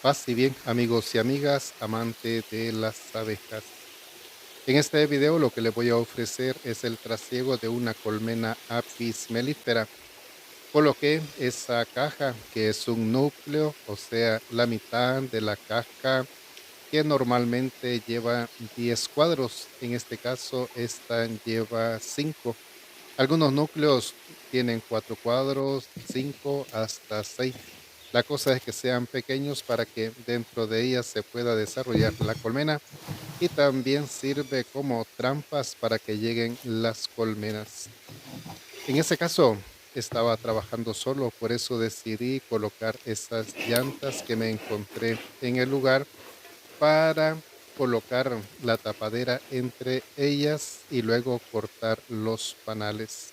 Paz y bien, amigos y amigas, amante de las abejas. En este video lo que les voy a ofrecer es el trasiego de una colmena Apis mellifera. Coloqué esa caja que es un núcleo, o sea, la mitad de la caja que normalmente lleva 10 cuadros. En este caso, esta lleva 5. Algunos núcleos tienen 4 cuadros, 5 hasta 6. La cosa es que sean pequeños para que dentro de ellas se pueda desarrollar la colmena y también sirve como trampas para que lleguen las colmenas. En ese caso, estaba trabajando solo, por eso decidí colocar esas llantas que me encontré en el lugar para colocar la tapadera entre ellas y luego cortar los panales.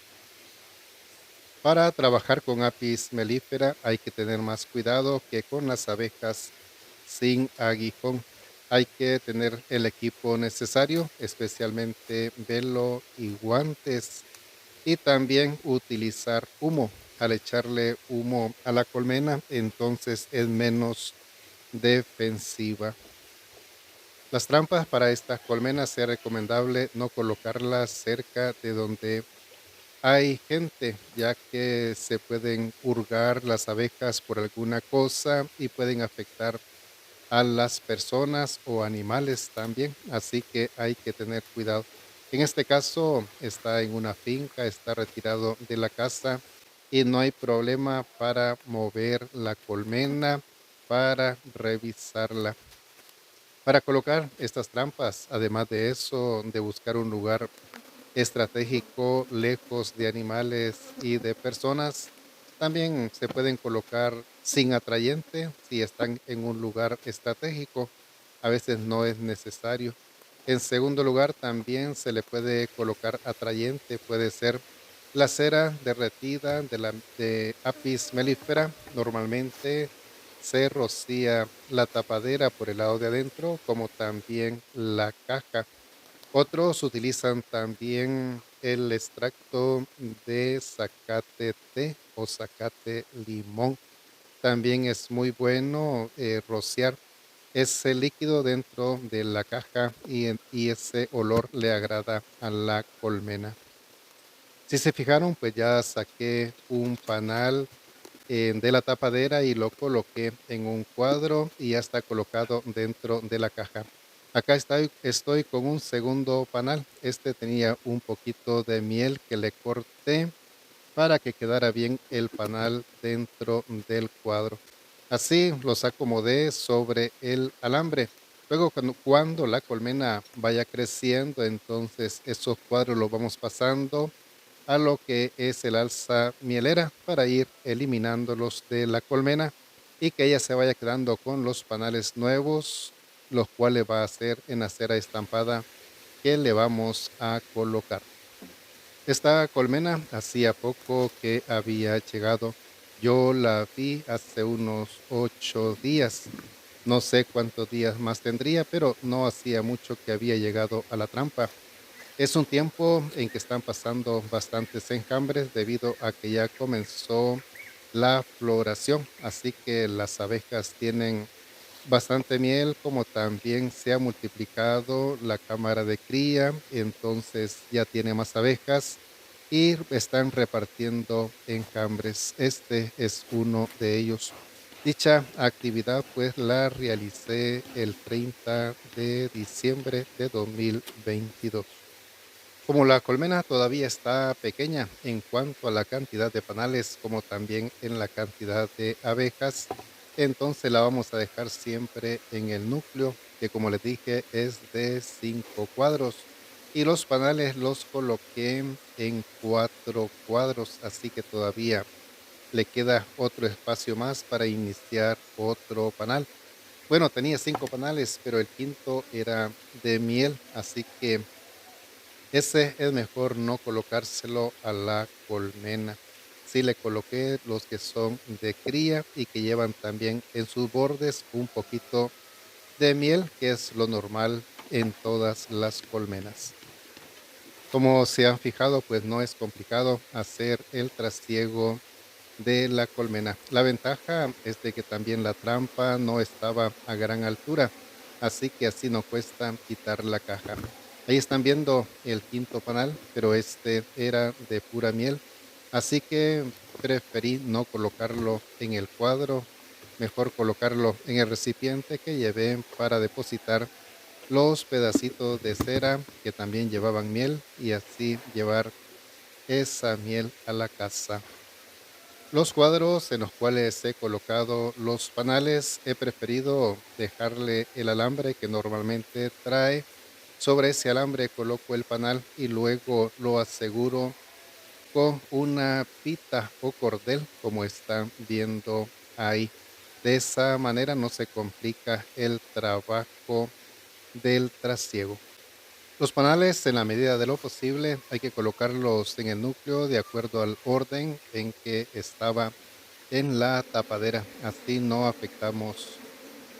Para trabajar con Apis mellifera hay que tener más cuidado que con las abejas sin aguijón. Hay que tener el equipo necesario, especialmente velo y guantes, y también utilizar humo. Al echarle humo a la colmena, entonces es menos defensiva. Las trampas para estas colmenas es recomendable no colocarlas cerca de donde hay gente, ya que se pueden hurgar las abejas por alguna cosa y pueden afectar a las personas o animales también, así que hay que tener cuidado. En este caso, está en una finca, está retirado de la casa y no hay problema para mover la colmena, para revisarla. Para colocar estas trampas, además de eso, de buscar un lugar estratégico, lejos de animales y de personas. También se pueden colocar sin atrayente si están en un lugar estratégico. A veces no es necesario. En segundo lugar, también se le puede colocar atrayente. Puede ser la cera derretida de Apis mellifera. Normalmente se rocía la tapadera por el lado de adentro, como también la caja. Otros utilizan también el extracto de zacate té o zacate limón. También es muy bueno rociar ese líquido dentro de la caja y ese olor le agrada a la colmena. Si se fijaron, pues ya saqué un panal de la tapadera y lo coloqué en un cuadro y ya está colocado dentro de la caja. Acá estoy con un segundo panal. Este tenía un poquito de miel que le corté para que quedara bien el panal dentro del cuadro. Así los acomodé sobre el alambre. Luego, cuando la colmena vaya creciendo, entonces esos cuadros los vamos pasando a lo que es el alza mielera para ir eliminándolos de la colmena y que ella se vaya quedando con los panales nuevos, los cuales va a hacer en la cera estampada que le vamos a colocar. Esta colmena hacía poco que había llegado. Yo la vi hace unos 8 días. No sé cuántos días más tendría, pero no hacía mucho que había llegado a la trampa. Es un tiempo en que están pasando bastantes enjambres debido a que ya comenzó la floración, así que las abejas tienen bastante miel, como también se ha multiplicado la cámara de cría, entonces ya tiene más abejas y están repartiendo enjambres. Este es uno de ellos. Dicha actividad pues la realicé el 30 de diciembre de 2022. Como la colmena todavía está pequeña en cuanto a la cantidad de panales, como también en la cantidad de abejas, entonces la vamos a dejar siempre en el núcleo, que como les dije es de 5 cuadros. Y los panales los coloqué en 4 cuadros, así que todavía le queda otro espacio más para iniciar otro panal. Bueno, tenía 5 panales, pero el quinto era de miel, así que ese es mejor no colocárselo a la colmena. Sí le coloqué los que son de cría y que llevan también en sus bordes un poquito de miel, que es lo normal en todas las colmenas. Como se han fijado, pues no es complicado hacer el trasiego de la colmena. La ventaja es de que también la trampa no estaba a gran altura, así que así no cuesta quitar la caja. Ahí están viendo el quinto panal, pero este era de pura miel, así que preferí no colocarlo en el cuadro, mejor colocarlo en el recipiente que llevé para depositar los pedacitos de cera que también llevaban miel y así llevar esa miel a la casa. Los cuadros en los cuales he colocado los panales, he preferido dejarle el alambre que normalmente trae. Sobre ese alambre coloco el panal y luego lo aseguro con una pita o cordel, como están viendo ahí. De esa manera no se complica el trabajo del trasiego. Los panales, en la medida de lo posible, hay que colocarlos en el núcleo de acuerdo al orden en que estaba en la tapadera. Así no afectamos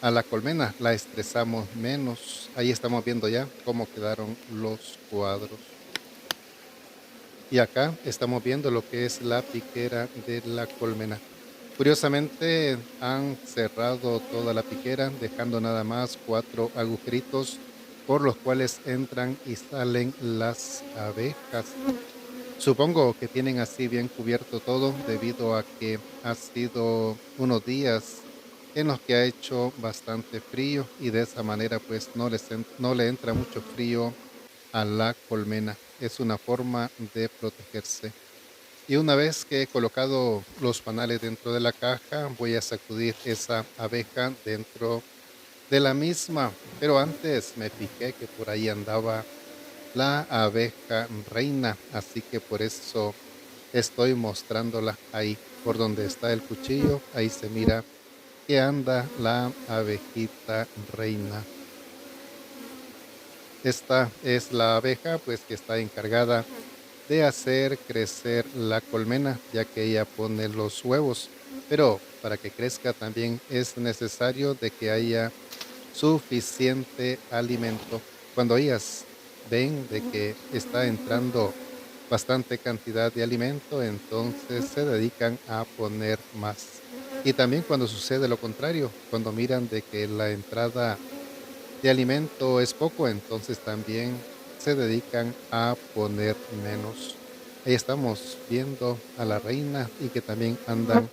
a la colmena, la estresamos menos. Ahí estamos viendo ya cómo quedaron los cuadros. Y acá estamos viendo lo que es la piquera de la colmena. Curiosamente han cerrado toda la piquera, dejando nada más 4 agujeritos por los cuales entran y salen las abejas. Supongo que tienen así bien cubierto todo debido a que ha sido unos días en los que ha hecho bastante frío y de esa manera pues no le entra mucho frío a la colmena. Es una forma de protegerse. Y una vez que he colocado los panales dentro de la caja, voy a sacudir esa abeja dentro de la misma. Pero antes me fijé que por ahí andaba la abeja reina, así que por eso estoy mostrándola ahí. Por donde está el cuchillo, ahí se mira que anda la abejita reina. Esta es la abeja, pues que está encargada de hacer crecer la colmena, ya que ella pone los huevos. Pero para que crezca también es necesario de que haya suficiente alimento. Cuando ellas ven de que está entrando bastante cantidad de alimento, entonces se dedican a poner más. Y también cuando sucede lo contrario, cuando miran de que la entrada de alimento es poco, entonces también se dedican a poner menos. Ahí estamos viendo a la reina y que también andan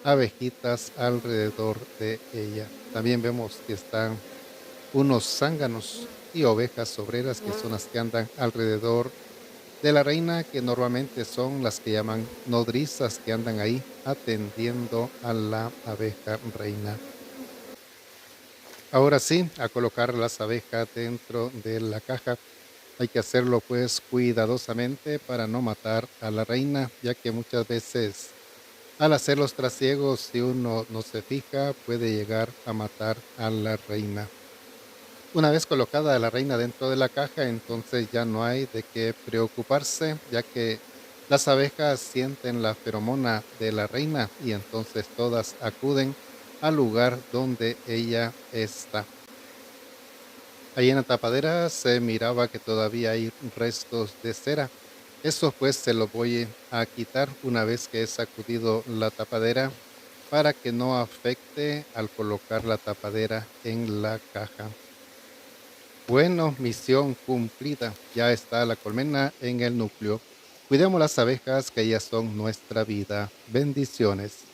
abejitas alrededor de ella. También vemos que están unos zánganos y ovejas obreras que son las que andan alrededor de la reina, que normalmente son las que llaman nodrizas que andan ahí atendiendo a la abeja reina. Ahora sí, a colocar las abejas dentro de la caja. Hay que hacerlo pues cuidadosamente para no matar a la reina, ya que muchas veces al hacer los trasiegos, si uno no se fija, puede llegar a matar a la reina. Una vez colocada la reina dentro de la caja, entonces ya no hay de qué preocuparse, ya que las abejas sienten la feromona de la reina y entonces todas acuden al lugar donde ella está. Ahí en la tapadera se miraba que todavía hay restos de cera. Eso pues se lo voy a quitar una vez que he sacudido la tapadera para que no afecte al colocar la tapadera en la caja. Bueno, misión cumplida. Ya está la colmena en el núcleo. Cuidemos las abejas que ellas son nuestra vida. Bendiciones.